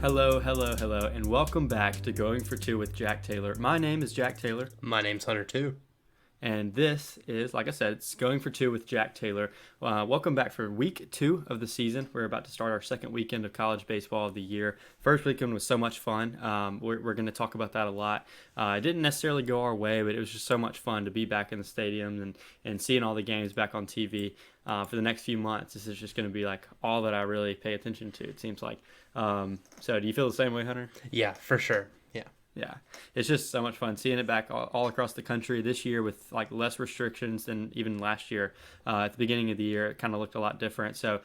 Hello, hello, hello, and welcome back to Going for Two with Jack Taylor. My name is Jack Taylor. My name's Hunter too. And this is, like I said, it's Going for Two with Jack Taylor. Welcome back for week 2 of the season. We're about to start our second weekend of college baseball of the year. First weekend was so much fun. We're going to talk about that a lot. It didn't necessarily go our way, but it was just so much fun to be back in the stadiums and seeing all the games back on TV. For the next few months, this is just going to be like all that I really pay attention to, it seems like. So do you feel the same way, Hunter? Yeah, for sure. Yeah, it's just so much fun seeing it back all across the country this year with like less restrictions than even last year. At the beginning of the year, it kind of looked a lot different. So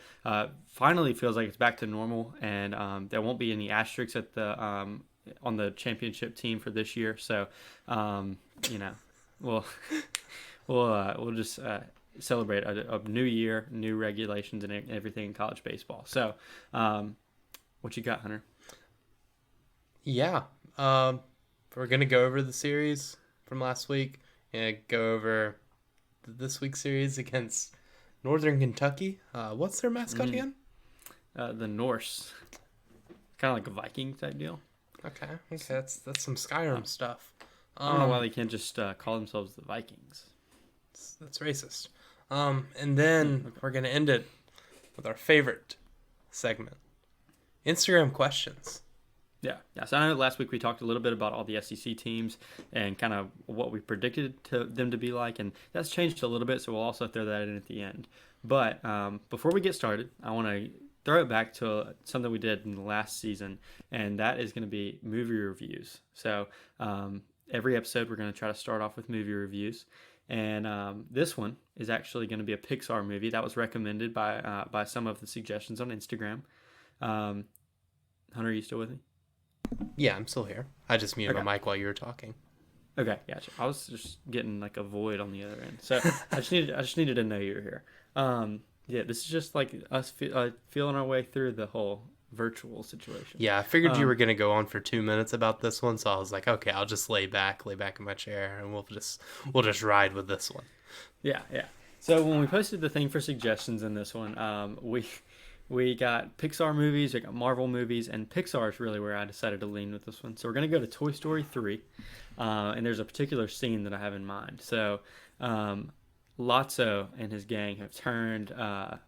finally, feels like it's back to normal, and there won't be any asterisks at the on the championship team for this year. So we'll just celebrate a new year, new regulations, and everything in college baseball. So, what you got, Hunter? Yeah. We're going to go over the series from last week and go over this week's series against Northern Kentucky. What's their mascot again? The Norse. Kind of like a Viking type deal. Okay. That's some Skyrim stuff. I don't know why they can't just call themselves the Vikings. That's racist. And then we're going to end it with our favorite segment, Instagram questions. Yeah. So I know last week we talked a little bit about all the SEC teams and kind of what we predicted them to be like, and that's changed a little bit, so we'll also throw that in at the end. But before we get started, I want to throw it back to something we did in the last season, and that is going to be movie reviews. So every episode we're going to try to start off with movie reviews, and this one is actually going to be a Pixar movie that was recommended by some of the suggestions on Instagram. Hunter, are you still with me? Yeah, I'm still here. I just muted my mic while you were talking. Okay, gotcha. I was just getting like a void on the other end, so I just needed to know you were here. Yeah, this is just like us feeling our way through the whole virtual situation. Yeah, I figured you were gonna go on for 2 minutes about this one, so I was like, okay, I'll just lay back in my chair, and we'll just ride with this one. Yeah. So when we posted the thing for suggestions in this one, we got Pixar movies, we got Marvel movies, and Pixar is really where I decided to lean with this one. So we're going to go to Toy Story 3, and there's a particular scene that I have in mind. So Lotso and his gang have turned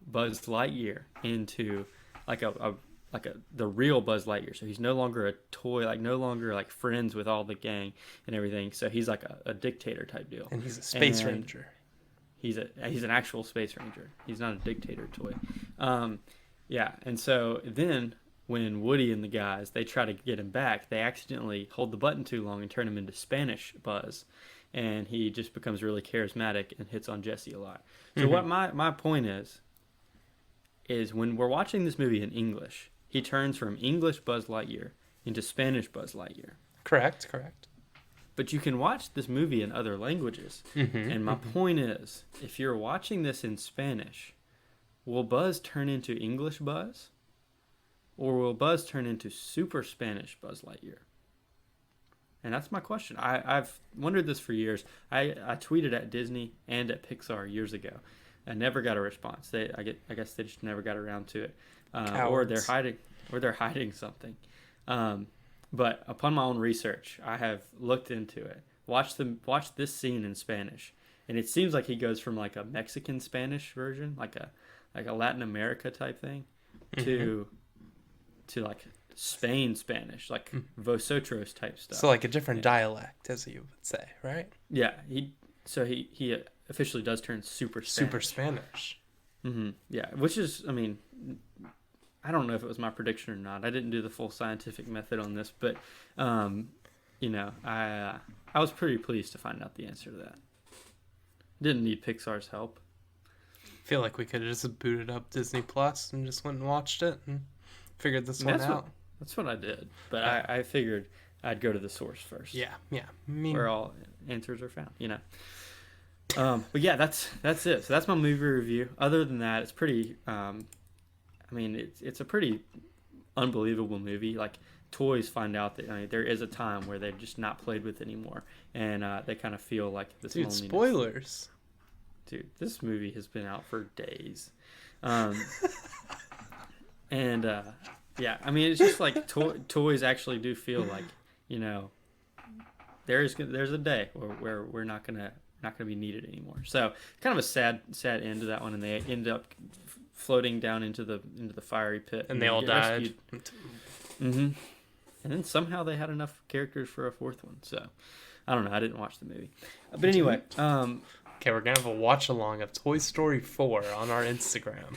Buzz Lightyear into the real Buzz Lightyear. So he's no longer a toy, no longer friends with all the gang and everything. So he's like a dictator type deal. And he's a space ranger. He's an actual space ranger. He's not a dictator toy. Yeah, and so then when Woody and the guys, they try to get him back, they accidentally hold the button too long and turn him into Spanish Buzz, and he just becomes really charismatic and hits on Jesse a lot. So what my point is when we're watching this movie in English, he turns from English Buzz Lightyear into Spanish Buzz Lightyear. Correct. But you can watch this movie in other languages, and my point is, if you're watching this in Spanish, will Buzz turn into English Buzz? Or will Buzz turn into Super Spanish Buzz Lightyear? And that's my question. I've wondered this for years. I tweeted at Disney and at Pixar years ago. I never got a response. I guess they just never got around to it. Or they're hiding something. But upon my own research, I have looked into it. Watched this scene in Spanish. And it seems like he goes from like a Mexican Spanish version, like a Latin America type thing, to like Spain Spanish, like Vosotros type stuff. So like a different dialect, as you would say, right? Yeah. He officially does turn super Spanish. Super Spanish. Yeah, which is, I mean, I don't know if it was my prediction or not. I didn't do the full scientific method on this, but I was pretty pleased to find out the answer to that. Didn't need Pixar's help. I feel like we could have just booted up Disney Plus and just went and watched it and figured this one out. That's what I did, but I figured I'd go to the source first. Yeah. Where all answers are found, But yeah, that's it. So that's my movie review. Other than that, it's pretty. It's a pretty unbelievable movie. Like toys find out that there is a time where they're just not played with anymore, and they kind of feel like this. Dude, loneliness. spoilers. Dude, this movie has been out for days. And Yeah, I mean, it's just like toys actually do feel like, there's a day where we're not gonna be needed anymore. So kind of a sad end to that one, and they end up floating down into the fiery pit, and they all died. Mm-hmm. And then somehow they had enough characters for a fourth one. So I don't know. I didn't watch the movie, but anyway. Okay, we're gonna have a watch along of Toy Story 4 on our Instagram.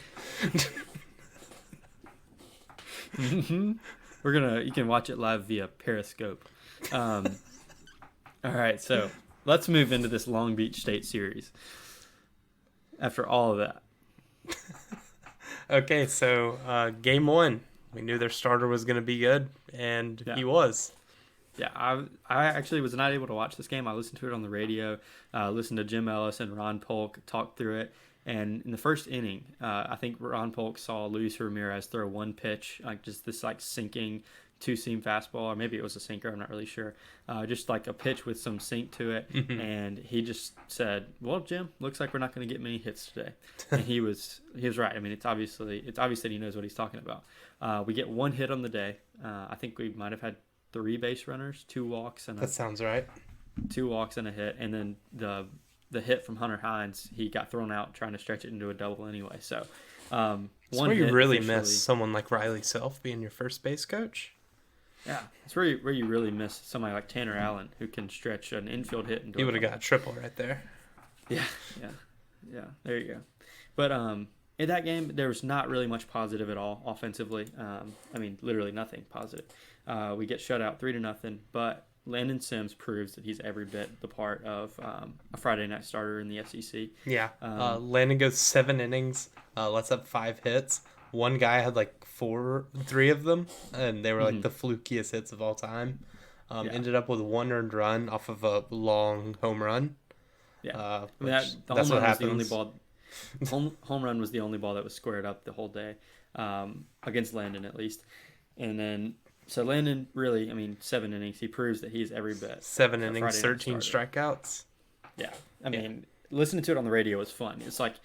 Mm-hmm. You can watch it live via Periscope. All right, so let's move into this Long Beach State series. After all of that. Okay, so game 1, we knew their starter was going to be good, and he was. Yeah, I actually was not able to watch this game. I listened to it on the radio, listened to Jim Ellis and Ron Polk talk through it. And in the first inning, I think Ron Polk saw Luis Ramirez throw one pitch, like just this like sinking two-seam fastball, or maybe it was a sinker, I'm not really sure. Just like a pitch with some sink to it. Mm-hmm. And he just said, well, Jim, looks like we're not going to get many hits today. And he was right. I mean, it's obvious that he knows what he's talking about. We get one hit on the day. I think we might have had 3 base runners, 2 walks. That sounds right. 2 walks and a hit. And then the hit from Hunter Hines, he got thrown out trying to stretch it into a double anyway. So, that's where you really miss someone like Riley Self being your first base coach. Yeah, it's where you really miss somebody like Tanner Allen, who can stretch an infield hit into. He would have got a triple right there. Yeah. There you go. But in that game, there was not really much positive at all offensively. I mean, literally nothing positive. We get shut out 3-0, but Landon Sims proves that he's every bit the part of a Friday night starter in the SEC. Yeah. Landon goes 7 innings, lets up 5 hits. One guy had like 3 of them, and they were like the flukiest hits of all time. Ended up with 1 earned run off of a long home run. Yeah, that's what happens. Home run was the only ball that was squared up the whole day, against Landon at least. And then, so Landon really, I mean, 7 innings, he proves that he's every bit. 7 innings, 13 strikeouts. Yeah, I mean, listening to it on the radio was fun. It's like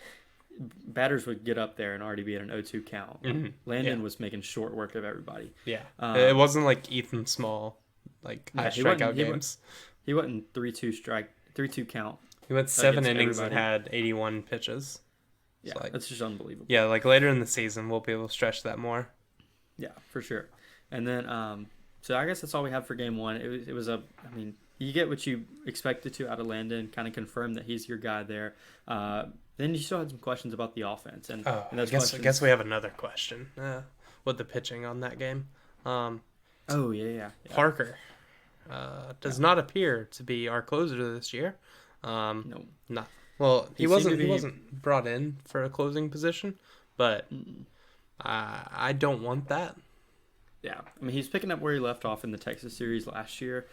batters would get up there and already be at an 0-2 count. Mm-hmm. Landon was making short work of everybody. Yeah, it wasn't like Ethan Small, like high strikeout games. He wasn't 3-2 count. He went 7 innings and had 81 pitches. Yeah, so that's just unbelievable. Yeah, like later in the season, we'll be able to stretch that more. Yeah, for sure. And then, so I guess that's all we have for game 1. It was I mean, you get what you expected to out of Landon, kind of confirm that he's your guy there. Then you still had some questions about the offense. And I guess we have another question with the pitching on that game. Yeah. Parker does not appear to be our closer this year. No. Not well. He wasn't brought in for a closing position, but I don't want that. Yeah, I mean, he's picking up where he left off in the Texas series last year,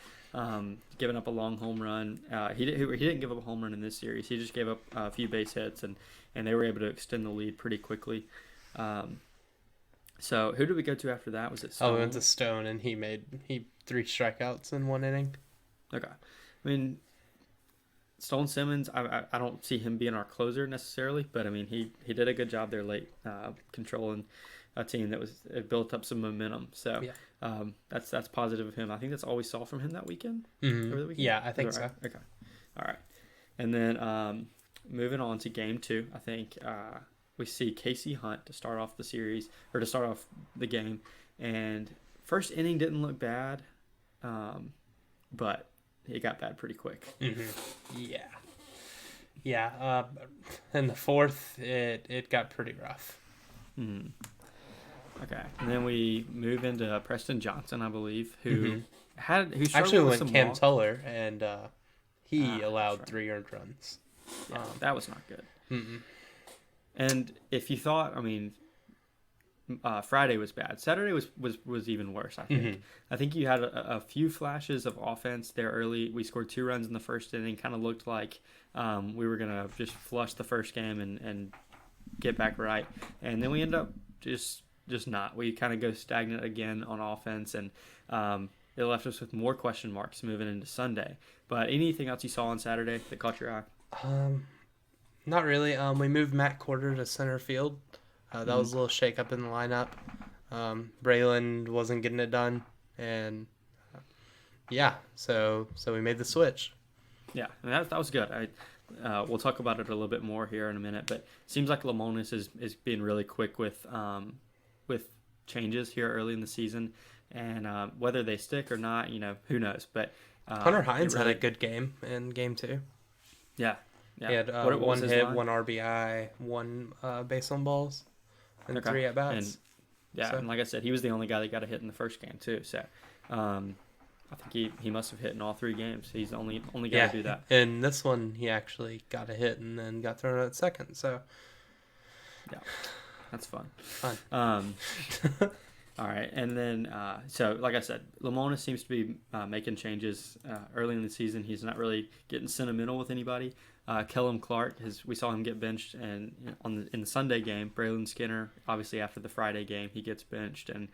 giving up a long home run. He didn't give up a home run in this series. He just gave up a few base hits, and they were able to extend the lead pretty quickly. So who did we go to after that? Was it Stone? We went to Stone, and he 3 strikeouts in 1 inning. Okay. I mean, Stone Simmons, I don't see him being our closer necessarily, but I mean, he did a good job there late, controlling a team that built up some momentum. So that's positive of him. I think that's all we saw from him that weekend. Mm-hmm. Over the weekend? Yeah, I think so. Right? Okay. All right. And then moving on to game 2, I think we see Casey Hunt to start off the series, or to start off the game. And first inning didn't look bad, but it got bad pretty quick. Mm-hmm. Yeah. In the 4th, it got pretty rough. Mm-hmm. Okay, and then we move into Preston Johnson, I believe, who actually went Cam Tuller, and he allowed 3 earned runs. Yeah, that was not good. Mm-mm. And if you thought, I mean, Friday was bad, Saturday was even worse. I think. Mm-hmm. I think you had a few flashes of offense there early. We scored 2 runs in the first inning. Kind of looked like we were gonna just flush the first game and get back right, and then we end up just not. We kind of go stagnant again on offense, and it left us with more question marks moving into Sunday. But anything else you saw on Saturday that caught your eye? Not really. We moved Matt Corder to center field. That was a little shake-up in the lineup. Braylon wasn't getting it done, and yeah, so we made the switch. Yeah, and that was good. We'll talk about it a little bit more here in a minute, but it seems like Lemonis is being really quick with changes here early in the season, and whether they stick or not, who knows. But Hunter Hines had a good game in game 2. Yeah. He had one hit, one RBI, one base on balls, and 3 at bats. And like I said, he was the only guy that got a hit in the first game too. So I think he must have hit in all 3 games. He's the only guy to do that. In this one, he actually got a hit and then got thrown out at second. So yeah, that's fun. All right, and then so like I said, Lemonis seems to be making changes early in the season. He's not really getting sentimental with anybody. Kellum Clark, we saw him get benched, and in the Sunday game, Braylon Skinner, obviously after the Friday game, he gets benched, and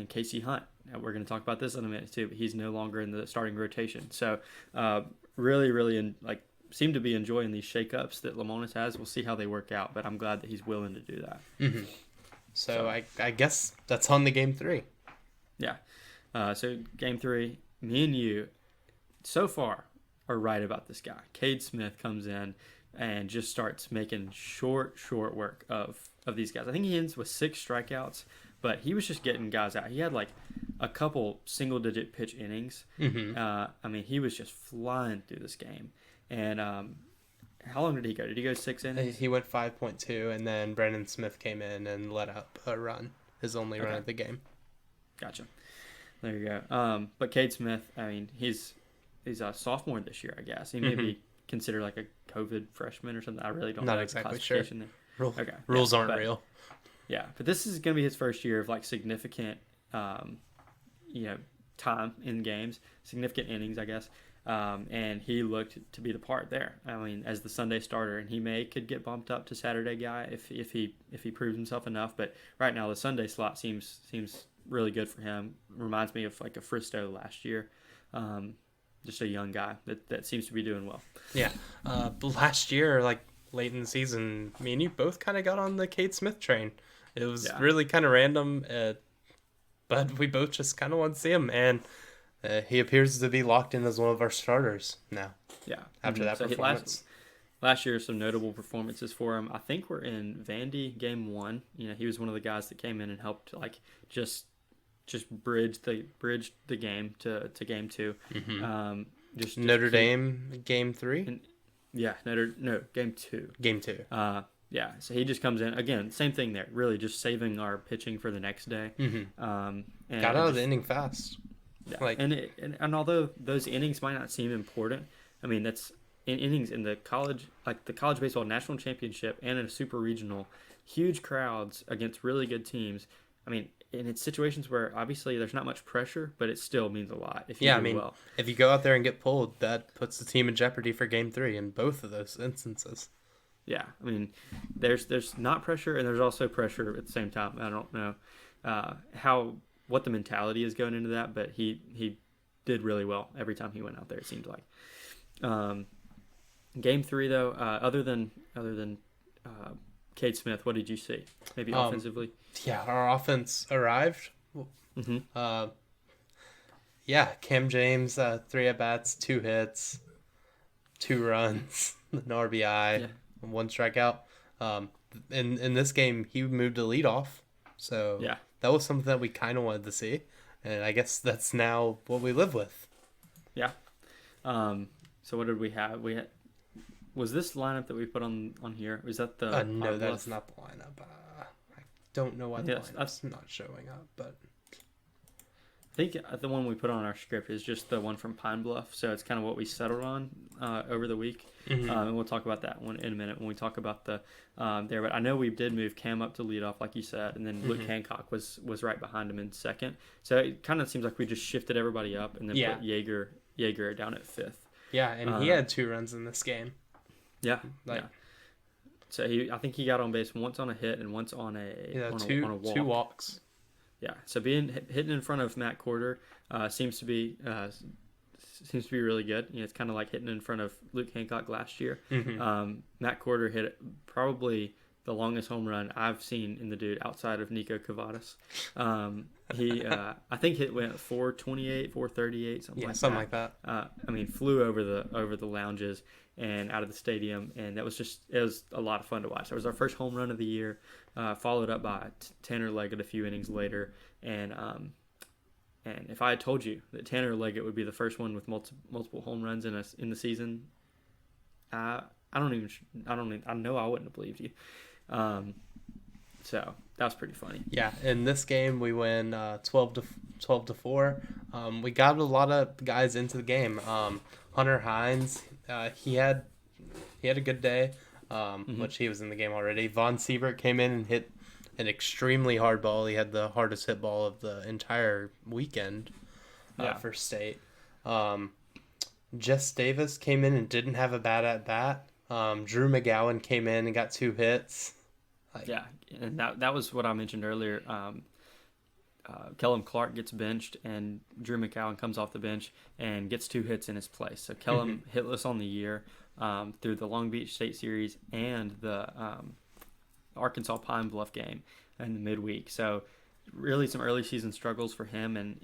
Casey Hunt. We're going to talk about this in a minute too, but he's no longer in the starting rotation. So really seem to be enjoying these shakeups that Lemonis has. We'll see how they work out, but I'm glad that he's willing to do that. Mm-hmm. So I guess that's on the game 3. Yeah. So game 3, me and you, so far, are right about this guy. Cade Smith comes in and just starts making short work of these guys. I think he ends with 6 strikeouts, but he was just getting guys out. He had like a couple single-digit pitch innings. Mm-hmm. He was just flying through this game. And how long did he go? Did he go 6 innings? He went 5.2, and then Brandon Smith came in and let up a run, his only run of the game. Gotcha. There you go. But Cade Smith, he's a sophomore this year, I guess. He may be considered like a COVID freshman or something. I really don't know. Not exactly sure. Okay. Rules aren't real. Yeah, but this is going to be his first year of like significant, time in games, significant innings, I guess. And he looked to be the part there. As the Sunday starter, and he could get bumped up to Saturday guy if he proves himself enough. But right now the Sunday slot seems really good for him. Reminds me of like a Fristo last year. Just a young guy that seems to be doing well. Yeah. Last year, like late in the season, me and you both kind of got on the Cade Smith train. It was really kind of random, but we both just kind of want to see him, and he appears to be locked in as one of our starters now. Yeah. After that performance. Last year, some notable performances for him. I think we're in Vandy game 1. He was one of the guys that came in and helped like just bridge the game to game 2. Mm-hmm. Notre Dame game 3. Game 2. Game 2. Yeah, so he just comes in again. Same thing there. Really, just saving our pitching for the next day. Mm-hmm. And got out of the inning fast. Yeah, and although those innings might not seem important, that's in innings in the college baseball national championship and in a super regional, huge crowds against really good teams. And it's situations where obviously there's not much pressure, but it still means a lot if you do well. If you go out there and get pulled, that puts the team in jeopardy for game 3 in both of those instances. Yeah, there's not pressure, and there's also pressure at the same time. I don't know what the mentality is going into that, but he did really well every time he went out there, it seemed like. Game 3 though, other than Cade Smith, what did you see? Maybe offensively? Yeah, our offense arrived. Mm-hmm. Cam James, 3 at-bats, 2 hits, 2 runs, an RBI, 1 strikeout. In this game, he moved to leadoff, so that was something that we kind of wanted to see, and I guess that's now what we live with. Yeah. So what did we have? Was this lineup that we put on here? Was that the? No, that is not the lineup. I don't know why the lineup's not showing up, but I think the one we put on our script is just the one from Pine Bluff. So it's kind of what we settled on over the week, and we'll talk about that one in a minute when we talk about the there. But I know we did move Cam up to lead off, like you said, and then Luke Hancock was right behind him in second. So it kind of seems like we just shifted everybody up and then put Yeager down at 5th. Yeah, and he had 2 runs in this game. Yeah. So I think he got on base once on a hit and once on a walk. 2 walks. Yeah. So hitting in front of Matt Corder seems to be really good. It's kind of like hitting in front of Luke Hancock last year. Mm-hmm. Matt Corder hit probably the longest home run I've seen in the dude outside of Nico Cavadas. I think it went 428, 438, something like that. Flew over the lounges and out of the stadium, and it was a lot of fun to watch. That was our first home run of the year, followed up by Tanner Leggett a few innings later, and if I had told you that Tanner Leggett would be the first one with multiple home runs in the season, I know I wouldn't have believed you. So that was pretty funny. Yeah, in this game we win 12-4. We got a lot of guys into the game. Hunter Hines, he had a good day, which he was in the game already. Von Siebert came in and hit an extremely hard ball. He had the hardest hit ball of the entire weekend for state. Jess Davis came in and didn't have a bad at bat. Drew McGowan came in and got 2 hits. And that was what I mentioned earlier. Kellum Clark gets benched, and Drew McGowan comes off the bench and gets 2 hits in his place. So Kellum hitless on the year through the Long Beach State Series and the Arkansas Pine Bluff game in the midweek. So really some early season struggles for him, and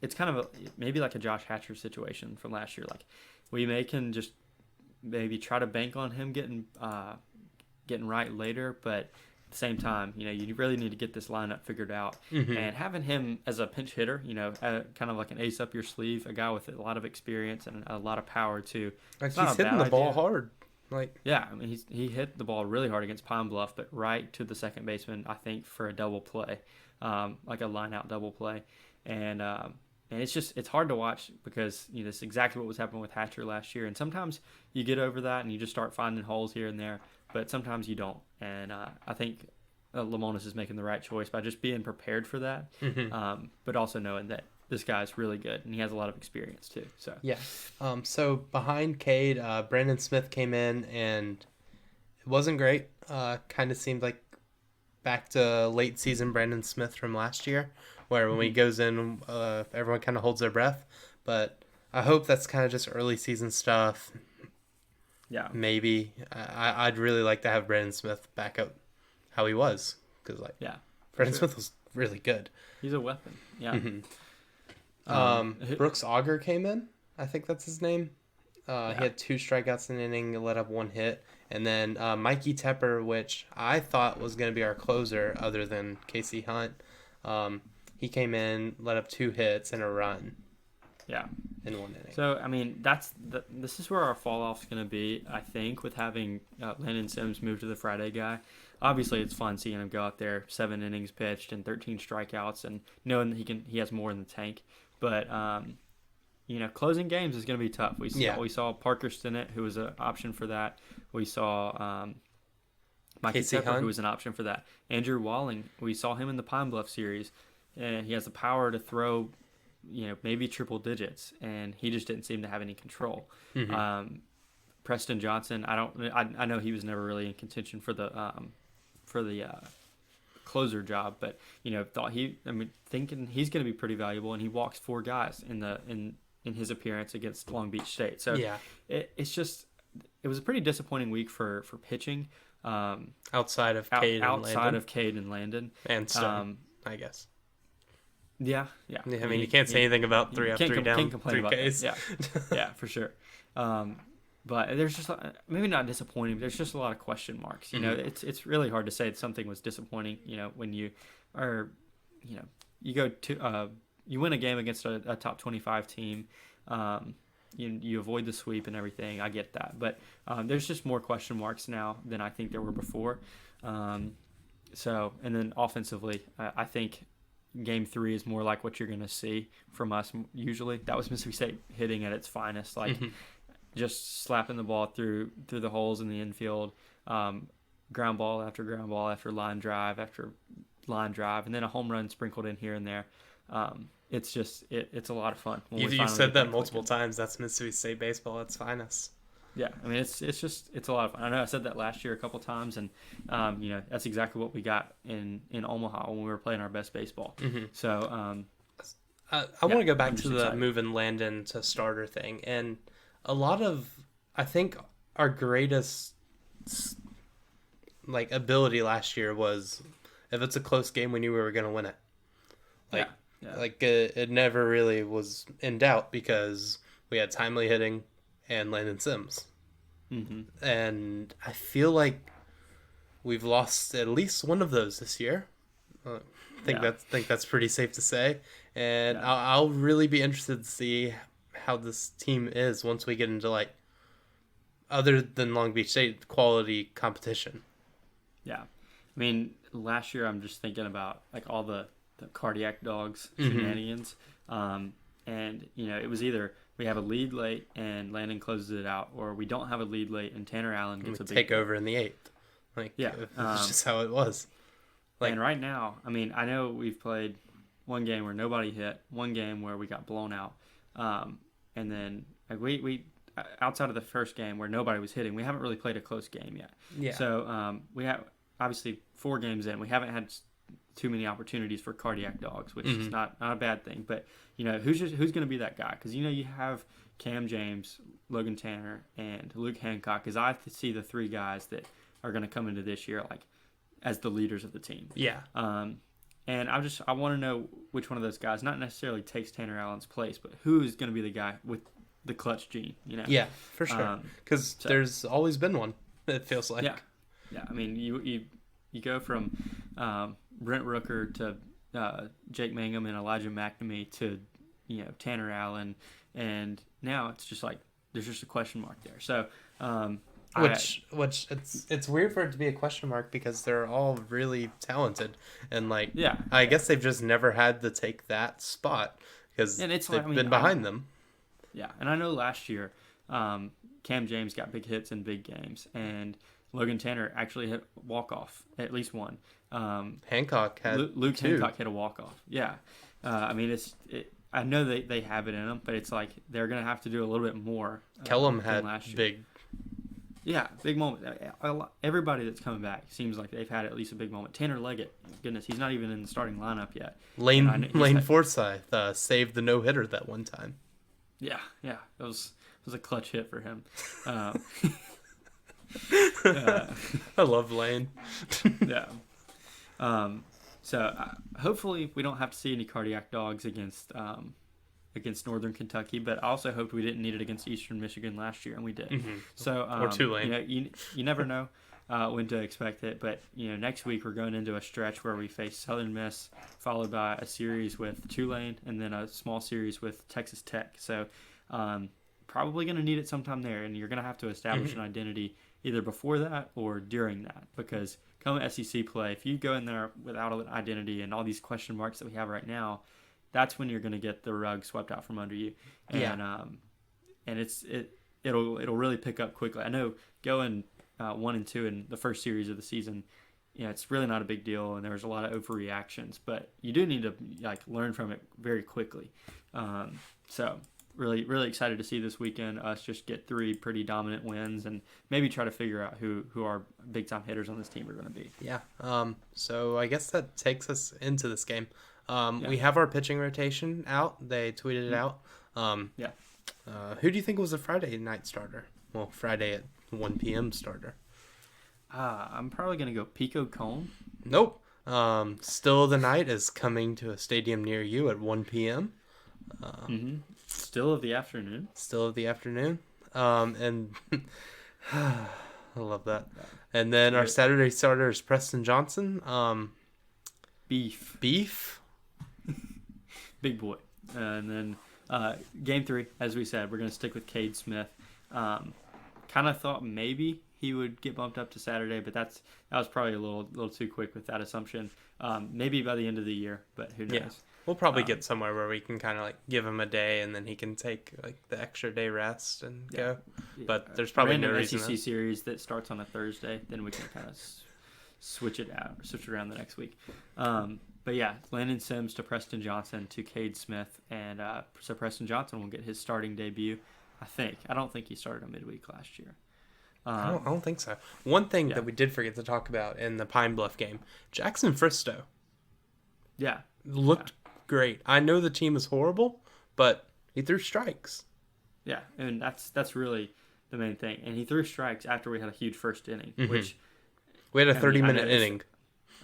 it's kind of maybe like a Josh Hatcher situation from last year. Like we can just maybe try to bank on him getting right later, but at the same time, you really need to get this lineup figured out. And having him as a pinch hitter, kind of like an ace up your sleeve, a guy with a lot of experience and a lot of power too. Like he's hitting the ball hard. He hit the ball really hard against Pine Bluff, but right to the second baseman, I think, for a double play, like a line-out double play. And it's hard to watch because that's exactly what was happening with Hatcher last year. And sometimes you get over that and you just start finding holes here and there, but sometimes you don't. And I think Lamonis is making the right choice by just being prepared for that, but also knowing that this guy's really good and he has a lot of experience too. So so behind Cade, Brandon Smith came in and it wasn't great. Kind of seemed like back to late season Brandon Smith from last year, where when he goes in, everyone kind of holds their breath. But I hope that's kind of just early season stuff. Yeah, maybe I'd really like to have Brandon Smith back up how he was, because Brandon Smith was really good. He's a weapon. Yeah. Brooks Auger came in. I think that's his name. He had 2 strikeouts in an inning, let up 1 hit. And then Mikey Tepper, which I thought was going to be our closer other than Casey Hunt. He came in, let up 2 hits and a run. Yeah. In 1 inning. So, this is where our fall off is going to be, I think, with having Landon Sims move to the Friday guy. Obviously, it's fun seeing him go out there, 7 innings pitched and 13 strikeouts, and knowing that he has more in the tank. But closing games is going to be tough. We saw Parker Stinnett, who was an option for that. We saw Mikey Tepper, who was an option for that. Andrew Walling, we saw him in the Pine Bluff series, and he has the power to throw, maybe triple digits, and he just didn't seem to have any control. Preston Johnson, I know he was never really in contention for the closer job, but thinking he's going to be pretty valuable, and he walks 4 guys in his appearance against Long Beach State. So it was a pretty disappointing week for pitching. Outside of Cade and Landon and Stone, I guess. Yeah. You can't say anything about 3 up, 3 down, can't complain 3 about Ks. Yeah, for sure. But there's just maybe not disappointing, but there's just a lot of question marks. It's really hard to say that something was disappointing. When you are, you go to you win a game against a top 25 team. You avoid the sweep and everything. I get that, but there's just more question marks now than I think there were before. And then offensively, I think Game 3 is more like what you're going to see from us usually. That was Mississippi State hitting at its finest, just slapping the ball through the holes in the infield, ground ball after line drive, and then a home run sprinkled in here and there. It's just it's a lot of fun. You said that multiple times. That's Mississippi State baseball at its finest. Yeah, it's a lot of fun. I know I said that last year a couple times, and that's exactly what we got in Omaha when we were playing our best baseball. So I want to go back to the moving Landon to starter thing, and a lot of I think our greatest like ability last year was, if it's a close game, we knew we were going to win it. Like, it never really was in doubt because we had timely hitting and Landon Sims. Mm-hmm. And I feel like we've lost at least one of those this year. I think that's pretty safe to say. And I'll really be interested to see how this team is once we get into, like, other than Long Beach State, quality competition. Yeah. I mean, last year I'm just thinking about, like, all the cardiac dogs shenanigans. And, it was either we have a lead late and Landon closes it out, or we don't have a lead late and Tanner Allen gets a big take over in the 8th. Like, that's just how it was. Like, and right now, I mean, I know we've played one game where nobody hit, one game where we got blown out. And then we outside of the first game where nobody was hitting, we haven't really played a close game yet. Yeah. So we have obviously 4 games in, we haven't had too many opportunities for cardiac dogs, which is not a bad thing. But who's going to be that guy? Because you have Cam James, Logan Tanner, and Luke Hancock. Because I see the 3 guys that are going to come into this year like as the leaders of the team. Yeah. And I want to know which one of those guys, not necessarily takes Tanner Allen's place, but who is going to be the guy with the clutch gene, Yeah, for sure. Because there's always been one, it feels like. Yeah. I mean, you go from Brent Rooker to Jake Mangum and Elijah McNamee to, Tanner Allen. And now it's just like there's just a question mark there. So Which it's weird for it to be a question mark because they're all really talented and I guess they've just never had to take that spot because they've been behind them. Yeah, and I know last year Cam James got big hits in big games, and Logan Tanner actually hit walk-off, at least one. Hancock had Luke 2. Hancock hit a walk-off. Yeah, I mean I know they have it in them, but it's like they're gonna have to do a little bit more. Kellum had big. Yeah, big moment. Everybody that's coming back seems like they've had at least a big moment. Tanner Leggett, goodness, he's not even in the starting lineup yet. Lane Forsythe saved the no-hitter that one time. Yeah, it was a clutch hit for him. I love Lane. Yeah. So hopefully we don't have to see any cardiac dogs against Northern Kentucky, but I also hoped we didn't need it against Eastern Michigan last year, and we did. Mm-hmm. So or Tulane. You never know when to expect it, but next week we're going into a stretch where we face Southern Miss, followed by a series with Tulane, and then a small series with Texas Tech. So probably going to need it sometime there, and you're going to have to establish an identity either before that or during that, because come SEC play, if you go in there without an identity and all these question marks that we have right now, that's when you're going to get the rug swept out from under you, and it'll really pick up quickly. I know going 1-2 in the first series of the season, it's really not a big deal, and there was a lot of overreactions, but you do need to learn from it very quickly. So really, really excited to see this weekend us just get 3 pretty dominant wins and maybe try to figure out who our big time hitters on this team are going to be. Yeah. So I guess that takes us into this game. We have our pitching rotation out. They tweeted it out. Who do you think was a Friday night starter? Well, Friday at 1 p.m. starter. I'm probably going to go Pico Cone. Nope. Still of the Night is coming to a stadium near you at 1 p.m. Still of the afternoon. And I love that. And then our Saturday starter is Preston Johnson. Beef. Big boy. And then game 3, as we said, we're going to stick with Cade Smith. Kind of thought maybe he would get bumped up to Saturday, but that was probably a little too quick with that assumption. Maybe by the end of the year, but who knows? Yeah. We'll probably get somewhere where we can kind of give him a day, and then he can take the extra day rest and go. But there's probably no reason. SEC series that starts on a Thursday, then we can kind of switch it around the next week. But yeah, Landon Sims to Preston Johnson to Cade Smith, and so Preston Johnson will get his starting debut. I don't think he started a midweek last year. I don't think so. One thing that we did forget to talk about in the Pine Bluff game, Jackson Fristow. Yeah. Looked great. I know the team is horrible, but he threw strikes. Yeah, and that's really the main thing. And he threw strikes after we had a huge first inning, which We had a I mean, 30-minute inning.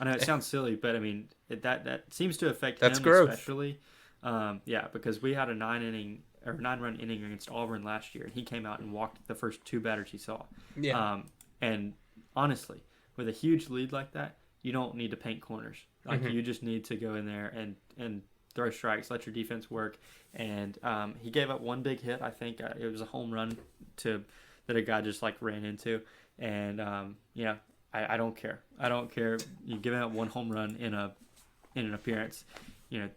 I know it sounds silly, but I mean that seems to affect That's him growth. especially. Yeah, because we had a 9-run inning against Auburn last year, and he came out and walked the first 2 batters he saw. Yeah. And honestly, with a huge lead like that, you don't need to paint corners. Like you just need to go in there and throw strikes, let your defense work. And he gave up 1 big hit. I think it was a home run that a guy just like ran into. And I don't care. I don't care. You giving up 1 home run in an appearance.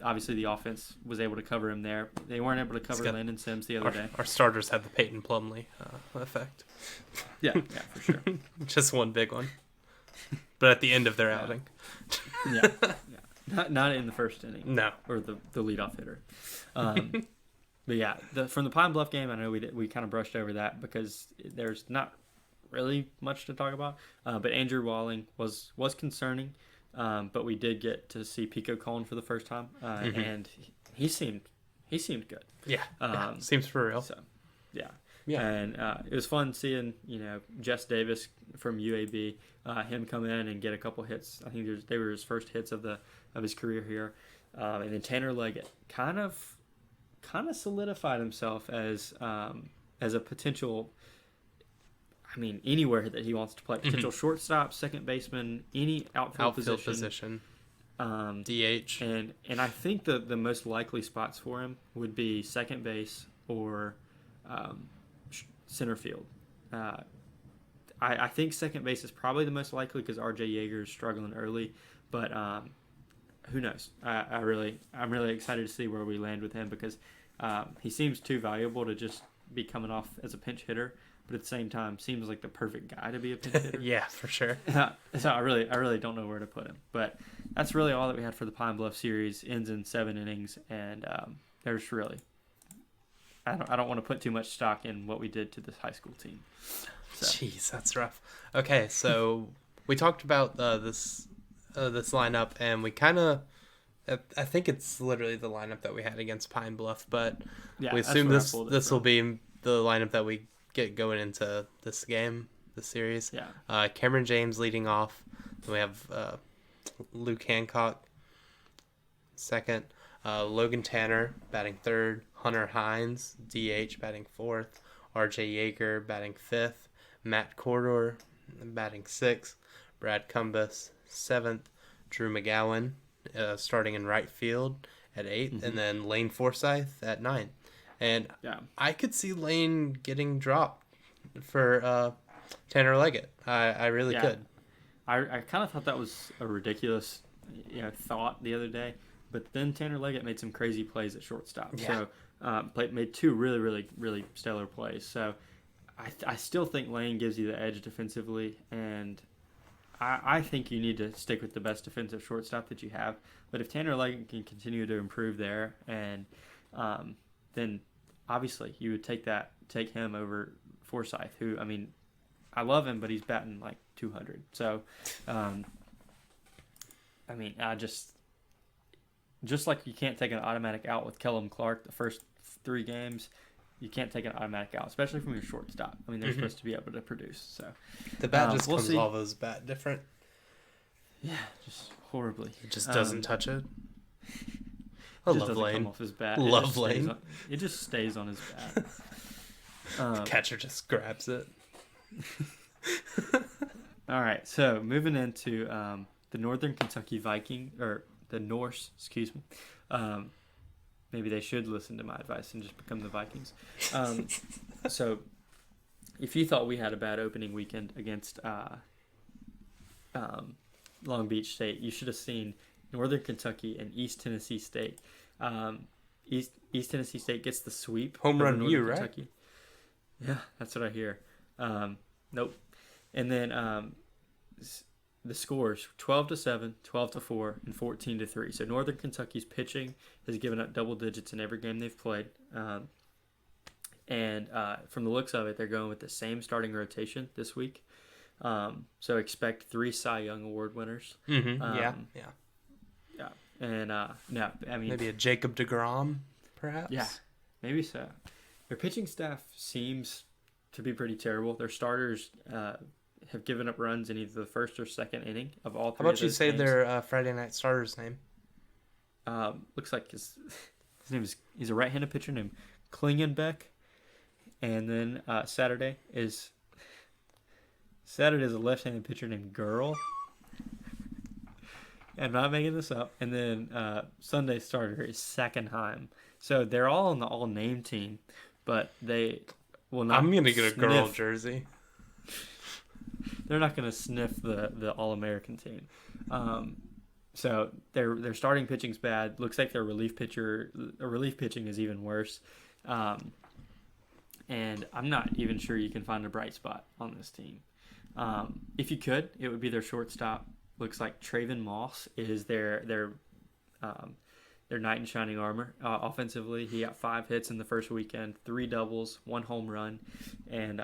Obviously the offense was able to cover him there. They weren't able to cover Landon Sims the other day. Our starters had the Peyton Plumlee effect. Yeah, for sure. Just 1 big one. But at the end of their outing. Yeah. Not in the first inning. No. Or the leadoff hitter. But yeah, from the Pine Bluff game, I know we kind of brushed over that because there's not really much to talk about. But Andrew Walling was concerning. But we did get to see Pico Cohn for the first time, and he seemed good. Yeah, seems for real. So, yeah. And it was fun seeing Jess Davis from UAB, him come in and get a couple hits. I think they were his first hits of his career here, and then Tanner Leggett kind of solidified himself as a potential. I mean, anywhere that he wants to play. Potential shortstop, second baseman, any outfield position. DH. And I think the most likely spots for him would be second base or center field. I think second base is probably the most likely because R.J. Yeager is struggling early. But who knows? I'm really excited to see where we land with him because he seems too valuable to just be coming off as a pinch hitter. But at the same time, seems like the perfect guy to be a pinch hitter. Yeah, for sure. So I really don't know where to put him. But that's really all that we had for the Pine Bluff series. Ends in 7 innings, and there's really I don't want to put too much stock in what we did to this high school team. So. Jeez, that's rough. Okay, so we talked about this lineup, and we kind of. I think it's literally the lineup that we had against Pine Bluff, but we assume this will be the lineup that we get going into this series. Yeah. Cameron James leading off. Then we have Luke Hancock second. Logan Tanner batting third. Hunter Hines, DH, batting fourth. RJ Yeager batting fifth. Matt Corridor batting sixth. Brad Cumbus seventh. Drew McGowan starting in right field at eighth. And then Lane Forsyth at ninth. And I could see Lane getting dropped for Tanner Leggett. I really could. I kind of thought that was a ridiculous thought the other day. But then Tanner Leggett made some crazy plays at shortstop. Yeah. So made 2 really, really, really stellar plays. So I still think Lane gives you the edge defensively. And I think you need to stick with the best defensive shortstop that you have. But if Tanner Leggett can continue to improve there, and then obviously you would take him over Forsyth, who, I mean, I love him, but he's batting like 200. So, I mean, just like you can't take an automatic out with Kellum Clark the first 3 games, you can't take an automatic out, especially from your shortstop. I mean, they're supposed to be able to produce. So the bat just comes off his bat different. Yeah, just horribly. It just doesn't touch it. I love Lane. Come off his bat. Love Lane. It just stays on his bat. The catcher just grabs it. All right, so moving into the Northern Kentucky Viking, or the Norse, excuse me. Maybe they should listen to my advice and just become the Vikings. So if you thought we had a bad opening weekend against Long Beach State, you should have seen Northern Kentucky and East Tennessee State. East Tennessee State gets the sweep. Home run you, right? Kentucky. Yeah, that's what I hear. Nope. And then the scores 12-7, 12-4, and 14-3. So Northern Kentucky's pitching has given up double digits in every game they've played. And from the looks of it, they're going with the same starting rotation this week. So expect 3 Cy Young Award winners. Yeah. And no, I mean, maybe a Jacob deGrom, perhaps. Yeah, maybe so. Their pitching staff seems to be pretty terrible. Their starters, have given up runs in either the first or second inning of all How three. about you say their Friday night starter's name? Looks like his name is, he's a right-handed pitcher named Klingenbeck. And then Saturday is a left-handed pitcher named Girl. I'm not making this up. And then Sunday starter is Sackenheim. So they're all on the all-name team, but they will not. I'm gonna get a Girl jersey. They're not gonna sniff the All-American team. So their starting pitching's bad. Looks like their relief pitching is even worse. And I'm not even sure you can find a bright spot on this team. If you could, it would be their shortstop. Looks like Traven Moss is their knight in shining armor. Offensively, he got 5 hits in the first weekend, 3 doubles, 1 home run, and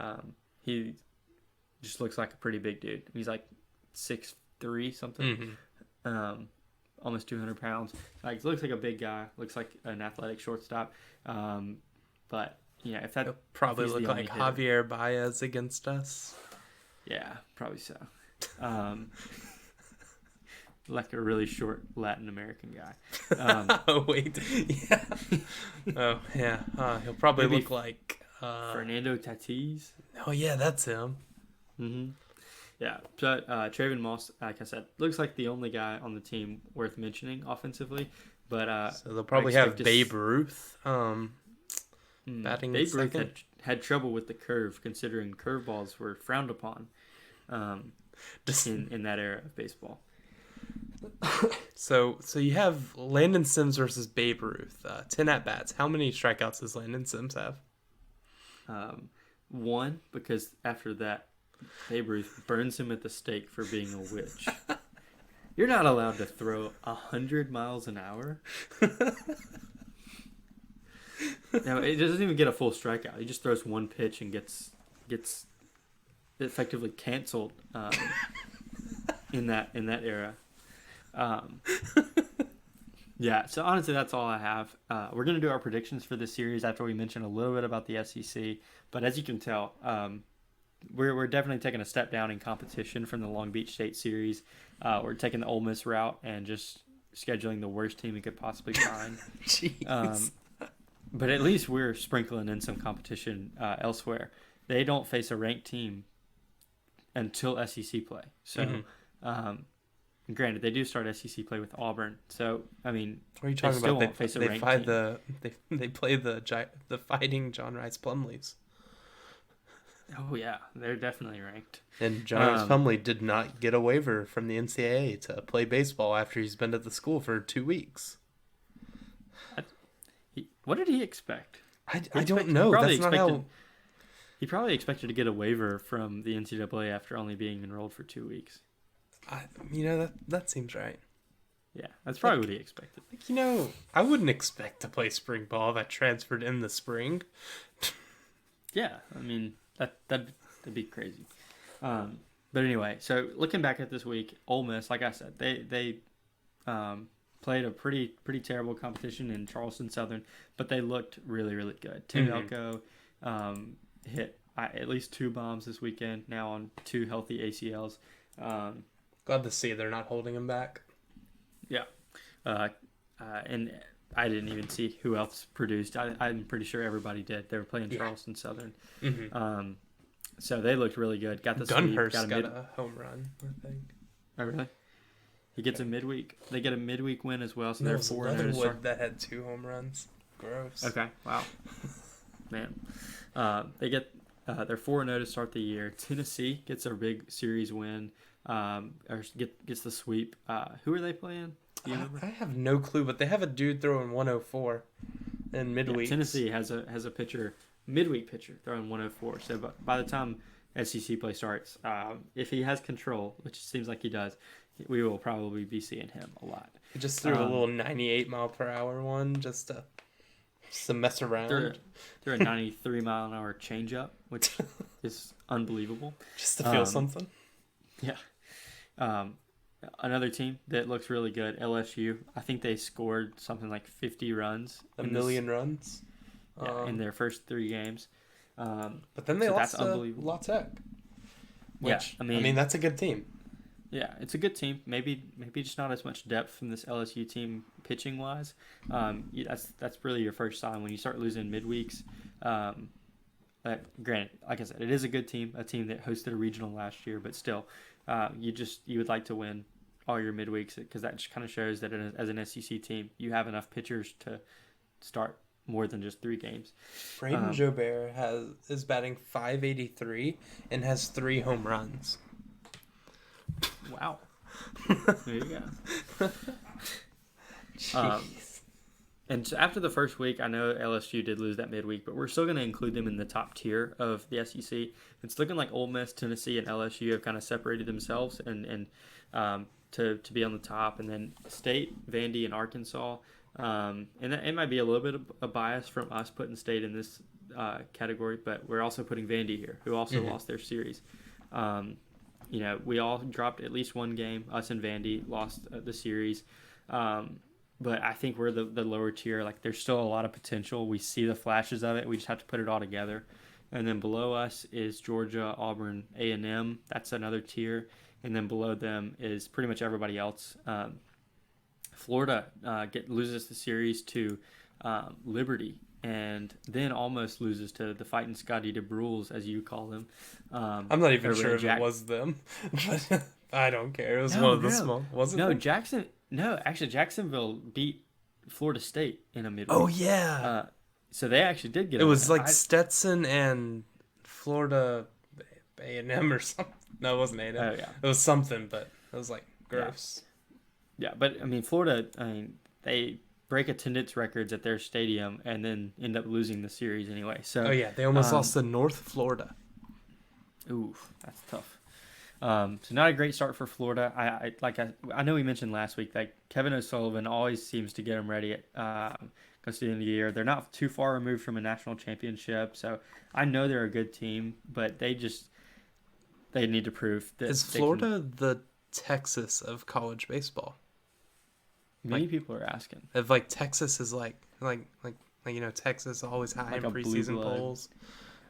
he just looks like a pretty big dude. He's like 6'3" something, almost 200 pounds. Like, looks like a big guy. Looks like an athletic shortstop. But yeah, if that he'll probably look like Javier Baez against us. Yeah, probably so. Like a really short Latin American guy. Oh wait, yeah. Oh yeah. He'll probably look like Fernando Tatis. Oh yeah, that's him. Mm-hmm. Yeah, but Traven Moss, like I said, looks like the only guy on the team worth mentioning offensively. But so they'll probably have Babe Ruth batting Babe second. Ruth had trouble with the curve, considering curveballs were frowned upon in that era of baseball. So you have Landon Sims versus Babe Ruth. 10 at bats. How many strikeouts does Landon Sims have? 1, because after that, Babe Ruth burns him at the stake for being a witch. You're not allowed to throw 100 miles an hour. Now, it doesn't even get a full strikeout. He just throws 1 pitch and gets effectively canceled in that era. Yeah, so honestly, that's all I have. We're going to do our predictions for this series after we mention a little bit about the SEC. But as you can tell, we're definitely taking a step down in competition from the Long Beach State series. We're taking the Ole Miss route and just scheduling the worst team we could possibly find. Jeez. But at least we're sprinkling in some competition elsewhere. They don't face a ranked team until SEC play. So, granted, they do start SEC play with Auburn. So, I mean, what are you talking about? They play the Fighting John Rice Plumleys. Oh yeah, they're definitely ranked. And John Rice Plumlee did not get a waiver from the NCAA to play baseball after he's been at the school for 2 weeks. What did he expect? I don't know. That's not how... He probably expected to get a waiver from the NCAA after only being enrolled for 2 weeks. That seems right. Yeah, that's probably what he expected. I wouldn't expect to play spring ball if I transferred in the spring. Yeah, I mean, that'd be crazy. But anyway, so looking back at this week, Ole Miss, like I said, they played a pretty terrible competition in Charleston Southern, but they looked really, really good. Tim Elko hit at least 2 bombs this weekend, now on 2 healthy ACLs. Glad to see they're not holding him back. Yeah. And I didn't even see who else produced. I'm pretty sure everybody did. They were playing Charleston Southern. So they looked really good. Got the Dunhurst got a home run, I think. Oh, really? He gets a midweek. They get a midweek win as well. So no, they're 4-0 to start. That had 2 home runs. Gross. Okay. Wow. Man. They get they're 4-0 to start the year. Tennessee gets a big series win. Or gets the sweep. Who are they playing? Do you remember? I have no clue, but they have a dude throwing 104 in midweek. Yeah, Tennessee has a pitcher, midweek pitcher, throwing 104. So by the time SEC play starts, if he has control, which seems like he does, we will probably be seeing him a lot. He just threw a little 98 mile per hour one just to mess around. Threw a 93 mile an hour changeup, which is unbelievable. Just to feel something. Yeah. Another team that looks really good, LSU. I think they scored something like 50 runs. A million runs? Yeah, in their first 3 games. But then they lost to La Tech. Which, I I mean, that's a good team. Yeah, it's a good team. Maybe just not as much depth from this LSU team pitching wise. That's really your first sign when you start losing midweeks. Granted, like I said, it is a good team, a team that hosted a regional last year, but still, you would like to win all your midweeks because that just kind of shows that as an SEC team, you have enough pitchers to start more than just 3 games. Braden Jobert is batting .583 and has 3 home runs. Wow. There you go. And so after the first week, I know LSU did lose that midweek, but we're still going to include them in the top tier of the SEC. It's looking like Ole Miss, Tennessee, and LSU have kind of separated themselves and to be on the top, and then State, Vandy, and Arkansas. And it might be a little bit of a bias from us putting State in this category, but we're also putting Vandy here, who also lost their series. We all dropped at least one game. Us and Vandy lost the series. But I think we're the lower tier. Like, there's still a lot of potential. We see the flashes of it. We just have to put it all together. And then below us is Georgia, Auburn, A&M. That's another tier. And then below them is pretty much everybody else. Florida loses the series to Liberty, and then almost loses to the Fighting Scotty DeBrules, as you call them. I'm not even sure if it was them, but I don't care. It was one of the small. Was it? No, them? Actually, Jacksonville beat Florida State in a midweek. Oh yeah. So they actually did get. It was like Stetson and Florida A&M or something. No, it wasn't A&M. Oh yeah. It was something, but it was like gross. Yeah, but I mean, Florida. They break attendance records at their stadium and then end up losing the series anyway. So. Oh yeah, they almost lost to North Florida. Ooh, that's tough. So not a great start for Florida. I know we mentioned last week that Kevin O'Sullivan always seems to get them ready at close to the end of the year. They're not too far removed from a national championship, so I know they're a good team, but they need to prove that. Is Florida the Texas of college baseball? Many people are asking. If like Texas is like Texas always high in preseason polls,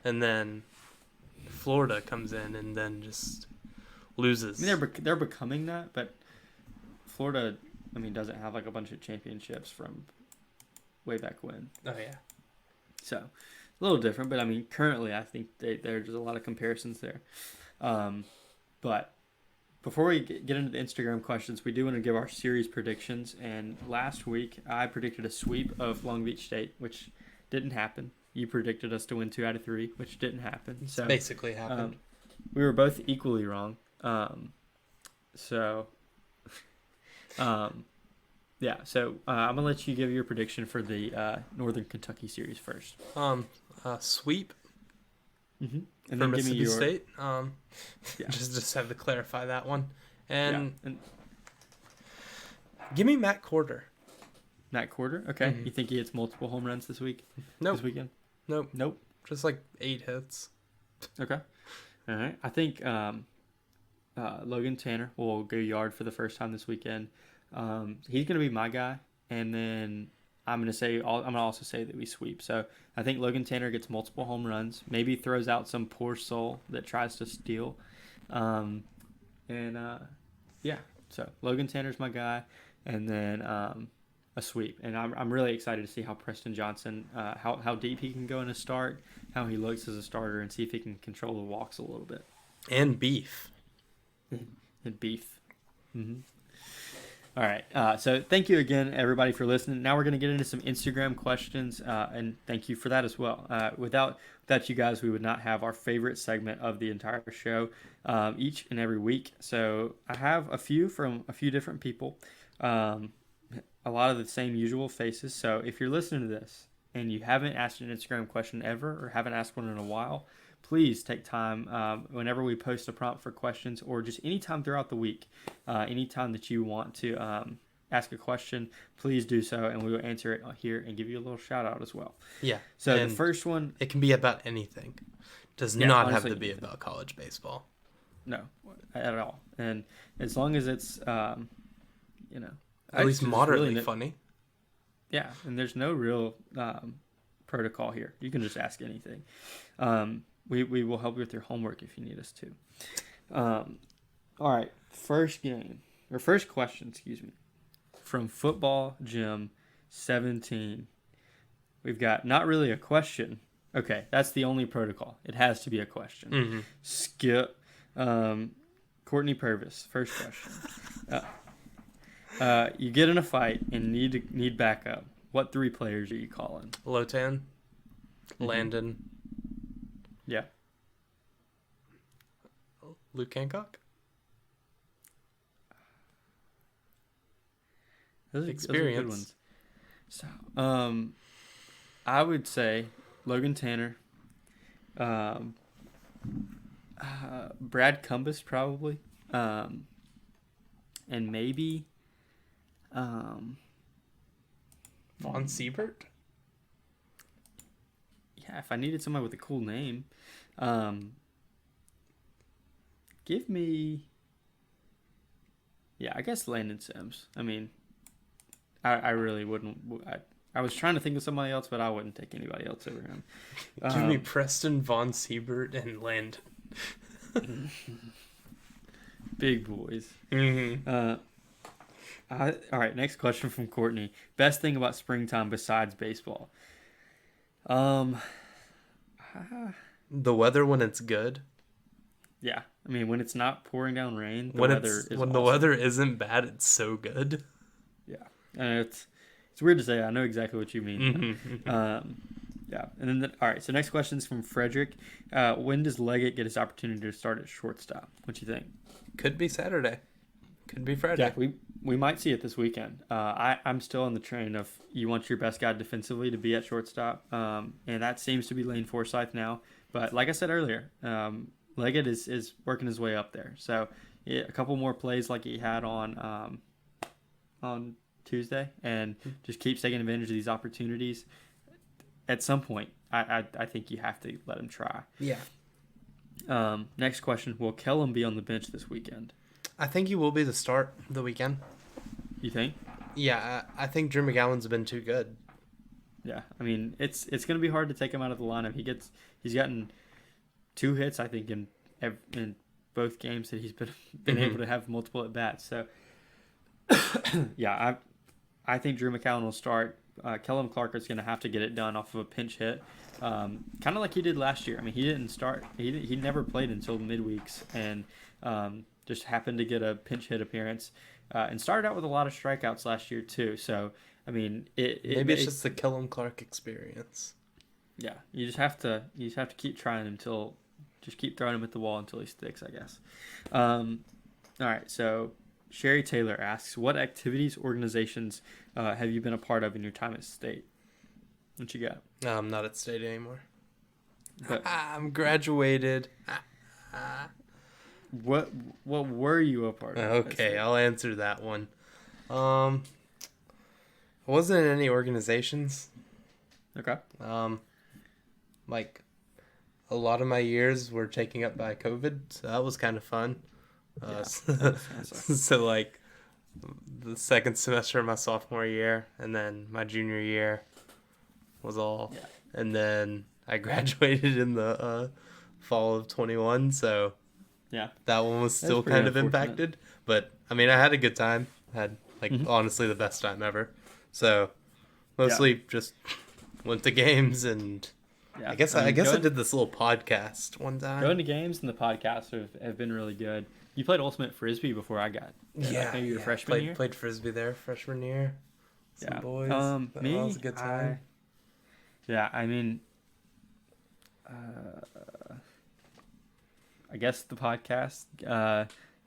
and then Florida comes in and then just loses. I mean, they're becoming that, but Florida, doesn't have like a bunch of championships from way back when. Oh yeah. So a little different, but currently I think there's a lot of comparisons there. But before we get into the Instagram questions, we do want to give our series predictions. And last week I predicted a sweep of Long Beach State, which didn't happen. You predicted us to win 2 out of 3, which didn't happen. So basically happened. We were both equally wrong. So I'm gonna let you give your prediction for the Northern Kentucky series first. Sweep. Mm-hmm. And for then Mississippi State. Just have to clarify that one. And give me Matt Corder. Matt Corder? Okay. Mm-hmm. You think he hits multiple home runs this week? Nope. This weekend? Nope. Just like 8 hits. Okay. All right. I think Logan Tanner will go yard for the first time this weekend. He's going to be my guy. And then I'm going to also say that we sweep. So I think Logan Tanner gets multiple home runs, maybe throws out some poor soul that tries to steal. So Logan Tanner's my guy. And then a sweep. And I'm really excited to see how Preston Johnson, how deep he can go in a start, how he looks as a starter, and see if he can control the walks a little bit. And beef. And beef. Mm-hmm. All right. So thank you again, everybody, for listening. Now we're going to get into some Instagram questions, and thank you for that as well. Without you guys, we would not have our favorite segment of the entire show each and every week. So I have a few from a few different people, a lot of the same usual faces. So if you're listening to this and you haven't asked an Instagram question ever or haven't asked one in a while, please take time whenever we post a prompt for questions or just anytime throughout the week, anytime that you want to ask a question, please do so, and we will answer it here and give you a little shout out as well. Yeah. So the first one... It can be about anything. Does not have to be about college baseball. No, at all. And as long as it's, at least moderately funny. Yeah, and there's no real protocol here. You can just ask anything. We will help you with your homework if you need us to. All right. First question, excuse me. From Football Gym 17. We've got not really a question. Okay, that's the only protocol. It has to be a question. Mm-hmm. Skip. Courtney Purvis. First question. You get in a fight and need backup. What 3 players are you calling? Lotan, Landon, Yeah. Luke Hancock. Those are Experience. good ones. So, I would say Logan Tanner, Brad Cumbus probably, and maybe Von Siebert. Yeah, if I needed somebody with a cool name, give me. Yeah, I guess Landon Sims. I mean, I really wouldn't. I was trying to think of somebody else, but I wouldn't take anybody else over him. Give me Preston, Von Siebert, and Landon. Big boys. Mm-hmm. All right, next question from Courtney. Best thing about springtime besides baseball? The weather when it's good. Yeah, I mean when it's not pouring down rain, When the the weather isn't bad, it's so good. Yeah, and it's weird to say. I know exactly what you mean. Mm-hmm. Yeah, and then all right. So next question is from Frederick. When does Leggett get his opportunity to start at shortstop? What do you think? Could be Saturday. Could be Friday. Yeah, we might see it this weekend. I'm still on the train of you want your best guy defensively to be at shortstop, and that seems to be Lane Forsythe now. But like I said earlier, Leggett is working his way up there. So yeah, a couple more plays like he had on Tuesday, and just keeps taking advantage of these opportunities. At some point, I think you have to let him try. Yeah. Next question: will Kellum be on the bench this weekend? I think he will be the start of the weekend. You think? Yeah, I think Drew McGowan's been too good. Yeah, I mean it's going to be hard to take him out of the lineup. He's gotten 2 hits, I think, in both games that he's been able to have multiple at bats. So yeah, I think Drew McCowan will start. Kellum Clark is going to have to get it done off of a pinch hit, kind of like he did last year. I mean, he didn't start. He never played until midweeks, and just happened to get a pinch hit appearance, and started out with a lot of strikeouts last year too. So I mean, maybe it's just the Kellum Clark experience. Yeah, you just have to keep trying just keep throwing him at the wall until he sticks, I guess. All right, so Sherry Taylor asks, what activities, organizations have you been a part of in your time at State? What you got? No, I'm not at State anymore. But I'm graduated. what were you a part of? Okay, I'll answer that one. I wasn't in any organizations. Okay. Like a lot of my years were taken up by COVID, so that was kind of fun. So like the second semester of my sophomore year, and then my junior year was all, and then I graduated in the fall of 21. So yeah, that one was still kind of impacted. But I mean, I had a good time. I had honestly the best time ever. So mostly just went to games and. Yeah, I guess I did this little podcast one time. Going to games and the podcasts have been really good. You played Ultimate Frisbee before I got. Maybe your freshman year. Played Frisbee there freshman year. Some boys. That was a good time. I mean, I guess the podcast,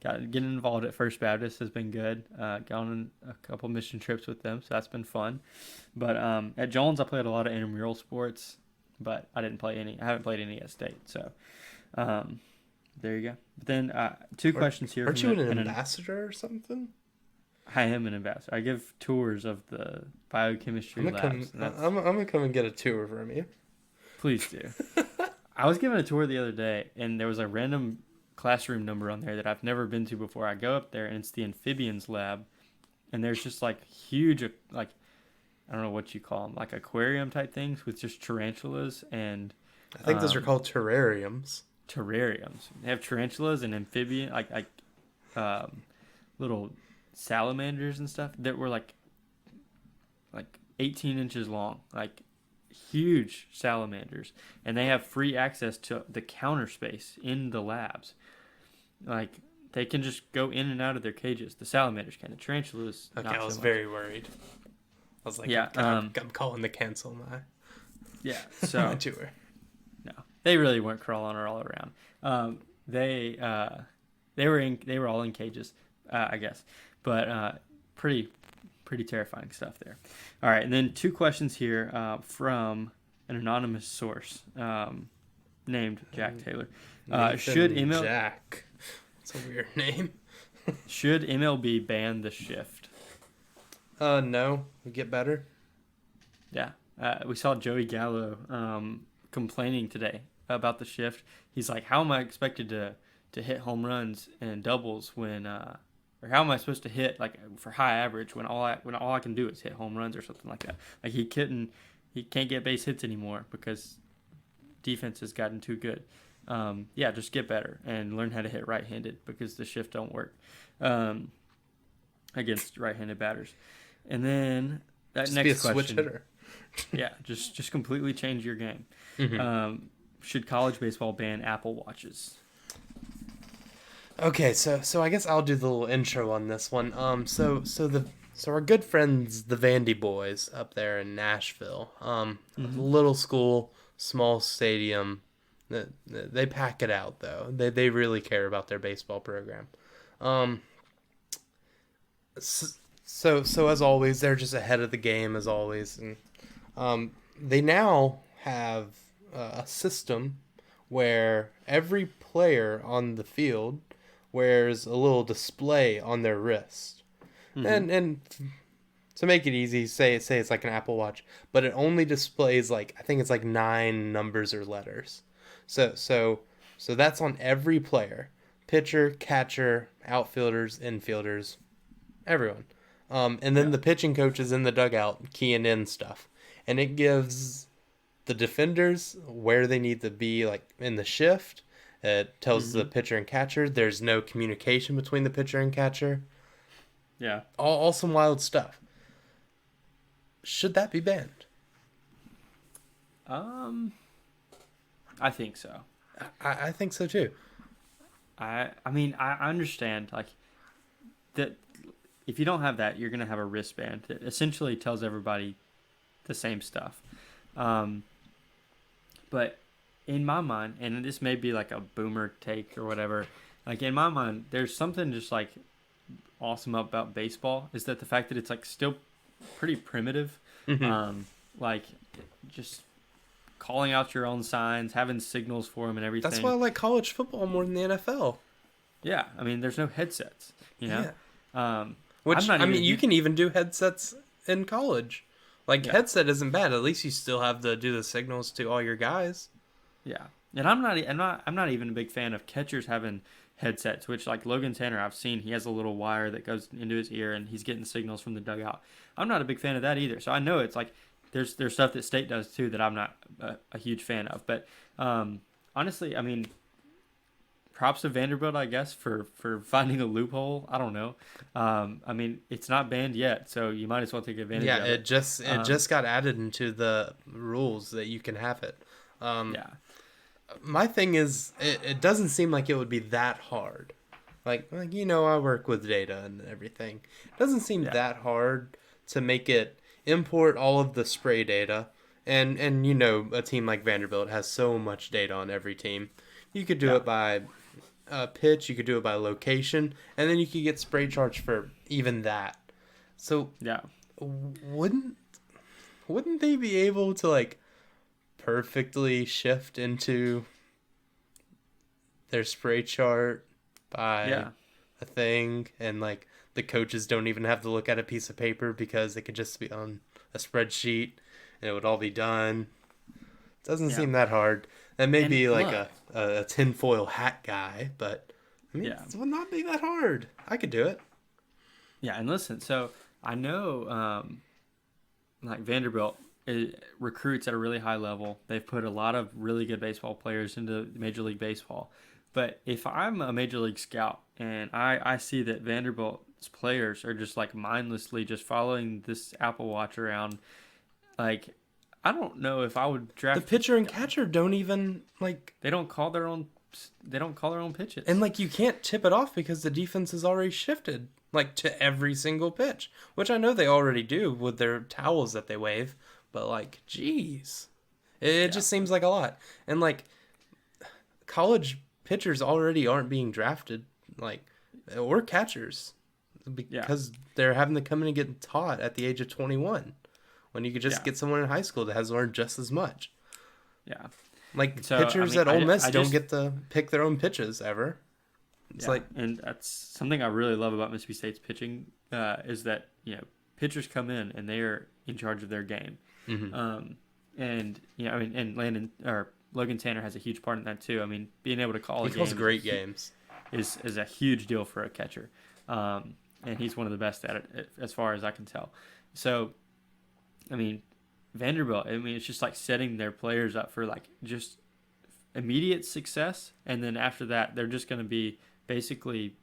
getting involved at First Baptist has been good. Gone on a couple mission trips with them, so that's been fun. But at Jones, I played a lot of intramural sports. But I didn't play any. I haven't played any at State. So, there you go. But then 2 questions here. Aren't you an ambassador or something? I am an ambassador. I give tours of the biochemistry labs. I'm gonna come and get a tour from you. Please do. I was given a tour the other day, and there was a random classroom number on there that I've never been to before. I go up there, and it's the amphibians lab, and there's just like huge I don't know what you call them, like aquarium type things with just tarantulas and. I think those are called terrariums. terrariums. They have tarantulas and amphibian, um, little salamanders and stuff that were like 18 inches long, like huge salamanders, and they have free access to the counter space in the labs. Like they can just go in and out of their cages. The salamanders can. The tarantulas. Okay, not I was so much. very worried. I was like, Yeah, I'm calling to cancel my Yeah, so tour. no, they really weren't crawling all around. They were all in cages, I guess, but pretty terrifying stuff there. All right, and then 2 questions here from an anonymous source named Jack Taylor. Should ML Jack? It's a weird name. Should MLB ban the shift? No, we get better. Yeah, we saw Joey Gallo complaining today about the shift. He's like, "How am I expected to hit home runs and doubles when, or how am I supposed to hit like for high average when all I can do is hit home runs or something like that? Like he can't get base hits anymore because defense has gotten too good. Yeah, just get better and learn how to hit right-handed because the shift don't work against right-handed batters." And then that Just next be a question, switch hitter. yeah, just completely change your game. Mm-hmm. Should college baseball ban Apple Watches? Okay, so I guess I'll do the little intro on this one. So our good friends, the Vandy boys up there in Nashville, little school, small stadium, they pack it out though. They really care about their baseball program. So as always, they're just ahead of the game as always, and they now have a system where every player on the field wears a little display on their wrist, and to make it easy, say it's like an Apple Watch, but it only displays I think it's 9 numbers or letters. So that's on every player, pitcher, catcher, outfielders, infielders, everyone. And then the pitching coach is in the dugout keying in stuff, and it gives the defenders where they need to be in the shift. It tells the pitcher and catcher there's no communication between the pitcher and catcher. Yeah. All some wild stuff. Should that be banned? I think so. I think so too. I mean, I understand that if you don't have that, you're going to have a wristband that essentially tells everybody the same stuff. But in my mind, and this may be like a boomer take or whatever, in my mind, there's something just awesome about baseball is that the fact that it's still pretty primitive. Just calling out your own signs, having signals for them and everything. That's why I like college football more than the NFL. Yeah, I mean, there's no headsets, you know? Yeah. Which, you can even do headsets in college. Headset isn't bad. At least you still have to do the signals to all your guys. Yeah. And I'm not even a big fan of catchers having headsets, which Logan Tanner, I've seen, he has a little wire that goes into his ear and he's getting signals from the dugout. I'm not a big fan of that either. So I know it's there's stuff that State does too that I'm not a huge fan of. But honestly, I mean, props to Vanderbilt, I guess, for finding a loophole. I don't know. I mean, it's not banned yet, so you might as well take advantage of it. Yeah, it just got added into the rules that you can have it. Yeah. My thing is, it doesn't seem like it would be that hard. I work with data and everything. It doesn't seem that hard to make it import all of the spray data. And a team like Vanderbilt has so much data on every team. You could do it by pitch, you could do it by location, and then you could get spray charts for even that. So wouldn't they be able to perfectly shift into their spray chart by a thing, and the coaches don't even have to look at a piece of paper because it could just be on a spreadsheet and it would all be done? Doesn't seem that hard. That may be a tinfoil hat guy, but I mean, it would not be that hard. I could do it. Yeah, and listen, so I know Vanderbilt recruits at a really high level. They've put a lot of really good baseball players into Major League Baseball. But if I'm a Major League scout and I see that Vanderbilt's players are just like mindlessly just following this Apple Watch around, like, I don't know if I would draft. The pitcher and catcher don't even like. They don't call their own. They don't call their own pitches. And like you can't tip it off because the defense has already shifted like to every single pitch, which I know they already do with their towels that they wave. But like, geez, it just seems like a lot. And like, college pitchers already aren't being drafted, like, or catchers, because they're having to come in and get taught at the age of 21, when you could just get someone in high school that has learned just as much. Yeah, like so, pitchers at Ole Miss don't get to pick their own pitches ever. It's like, and that's something I really love about Mississippi State's pitching is that pitchers come in and they are in charge of their game. Mm-hmm. And Logan Tanner has a huge part in that too. I mean, being able to call a game, he calls great games, is a huge deal for a catcher, and he's one of the best at it as far as I can tell. So, I mean, Vanderbilt, I mean, it's just like setting their players up for like just immediate success, and then after that, they're just going to be basically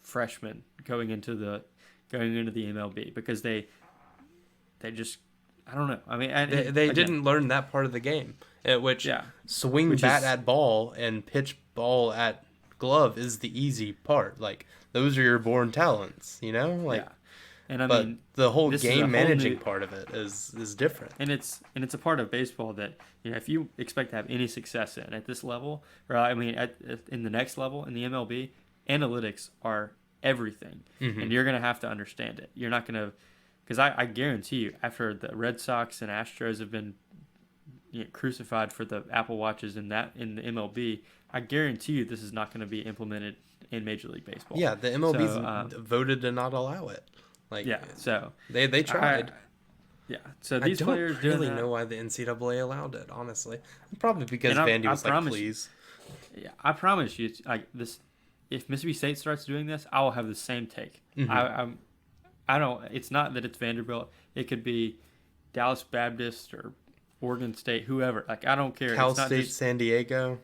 freshmen going into the MLB because they just. I don't know. I mean, they didn't learn that part of the game, swing bat at ball and pitch ball at glove is the easy part. Like, those are your born talents, Like, and but the whole game managing part of it is different. And it's a part of baseball that if you expect to have any success at this level, or I mean, in the next level in the MLB, analytics are everything, and you're gonna have to understand it. You're not gonna. Because I guarantee you, after the Red Sox and Astros have been crucified for the Apple Watches in the MLB, I guarantee you this is not going to be implemented in Major League Baseball. Yeah, the MLB's voted to not allow it. Like, so they tried. So these players I don't really know why the NCAA allowed it. Honestly, probably because Vandy was like, please. Yeah, I promise you, this. If Mississippi State starts doing this, I will have the same take. Mm-hmm. I don't. It's not that it's Vanderbilt. It could be Dallas Baptist or Oregon State, whoever. Like, I don't care. Cal State, San Diego.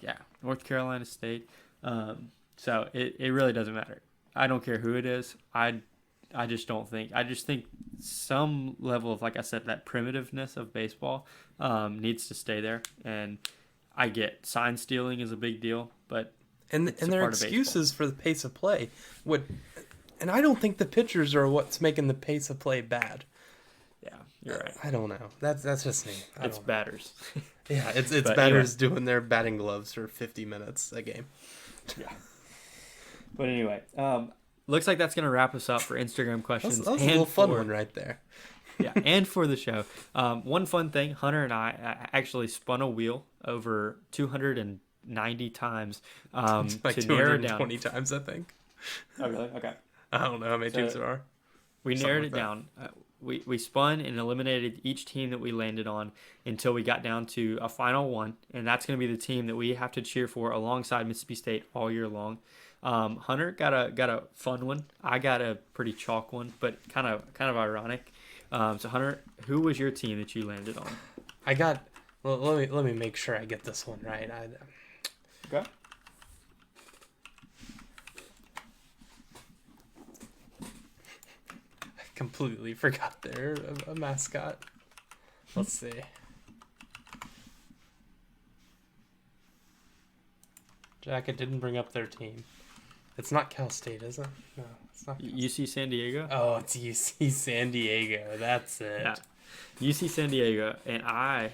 Yeah, North Carolina State. So it really doesn't matter. I don't care who it is. I just don't think. I just think some level of, like I said, that primitiveness of baseball needs to stay there. And I get sign stealing is a big deal, but and there are excuses for the pace of play. And I don't think the pitchers are what's making the pace of play bad. Yeah, you're right. I don't know. That's just me. It's batters. Yeah, it's batters doing their batting gloves for 50 minutes a game. Yeah. But anyway, looks like that's going to wrap us up for Instagram questions. That was a little fun one right there. Yeah, and for the show. One fun thing, Hunter and I actually spun a wheel over 290 times like to 220 times, I think. Oh, really? Okay. I don't know how many teams there are. We narrowed it down. We spun and eliminated each team that we landed on until we got down to a final one, and that's going to be the team that we have to cheer for alongside Mississippi State all year long. Hunter got a fun one. I got a pretty chalk one, but kind of ironic. So Hunter, who was your team that you landed on? I got. Well, let me make sure I get this one right. Okay. Completely forgot they're a mascot. Let's see. Jack, it didn't bring up their team. It's not Cal State, is it? No, it's not. UC San Diego? Oh, it's UC San Diego. That's it. Yeah. UC San Diego, and I,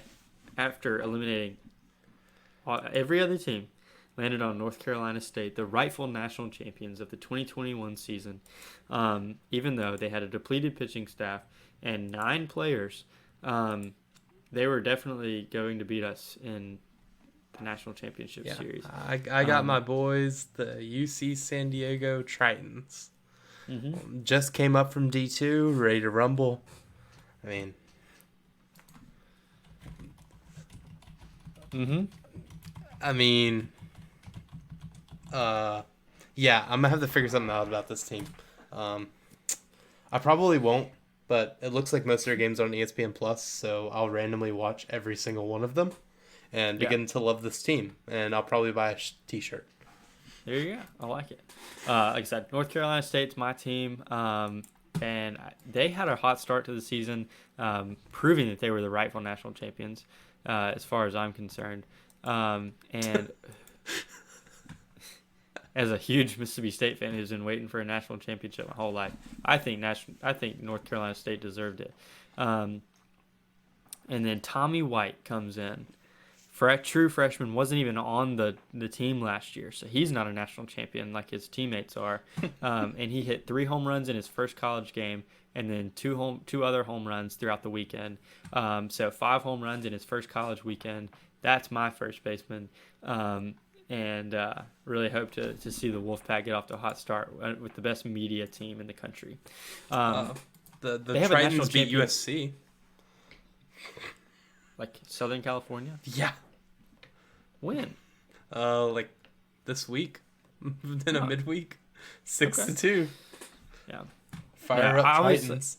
after eliminating every other team, landed on North Carolina State, the rightful national champions of the 2021 season. Even though they had a depleted pitching staff and 9 players, they were definitely going to beat us in the national championship series. I got my boys, the UC San Diego Tritons. Mm-hmm. Just came up from D2, ready to rumble. I mean... Mm-hmm. I mean... yeah, I'm gonna have to figure something out about this team. I probably won't but it looks like most of their games are on ESPN Plus, so I'll randomly watch every single one of them and begin to love this team. And I'll probably buy a t-shirt. There you go. I like it. Like I said, North Carolina State's my team, and they had a hot start to the season, proving that they were the rightful national champions, as far as I'm concerned. And as a huge Mississippi State fan who's been waiting for a national championship my whole life, I think North Carolina State deserved it. And then Tommy White comes in. True freshman, wasn't even on the team last year, so he's not a national champion like his teammates are. And he hit 3 home runs in his first college game, and then two other home runs throughout the weekend. So 5 home runs in his first college weekend. That's my first baseman. And really hope to see the Wolfpack get off to a hot start with the best media team in the country. The Tritons beat USC. Like Southern California? Yeah. When? Like this week. In a midweek. 6-2. Yeah. Fire up Titans.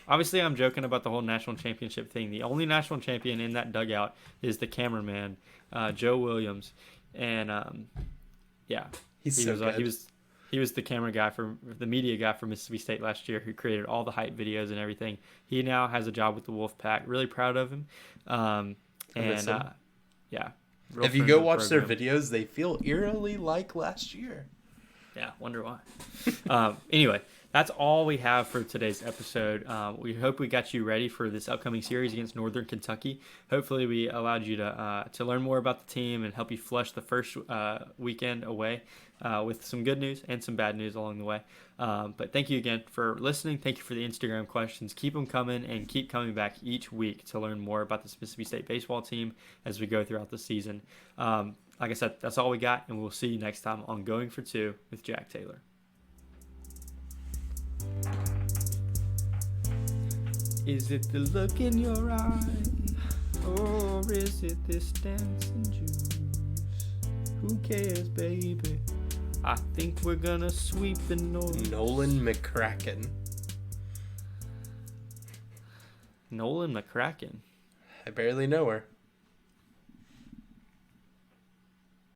Obviously, I'm joking about the whole national championship thing. The only national champion in that dugout is the cameraman, Joe Williams. And he was the camera guy the media guy for Mississippi State last year, who created all the hype videos and everything. He now has a job with the Wolfpack. Really proud of him. If you go watch their videos, they feel eerily like last year. Yeah, wonder why. Anyway, that's all we have for today's episode. We hope we got you ready for this upcoming series against Northern Kentucky. Hopefully we allowed you to learn more about the team and help you flush the first weekend away with some good news and some bad news along the way. But thank you again for listening. Thank you for the Instagram questions. Keep them coming, and keep coming back each week to learn more about the Mississippi State baseball team as we go throughout the season. Like I said, that's all we got, and we'll see you next time on Going for Two with Jack Taylor. Is it the look in your eye, or is it this dancing juice? Who cares, baby? I think we're gonna sweep the North. Nolan McCracken. Nolan McCracken. I barely know her.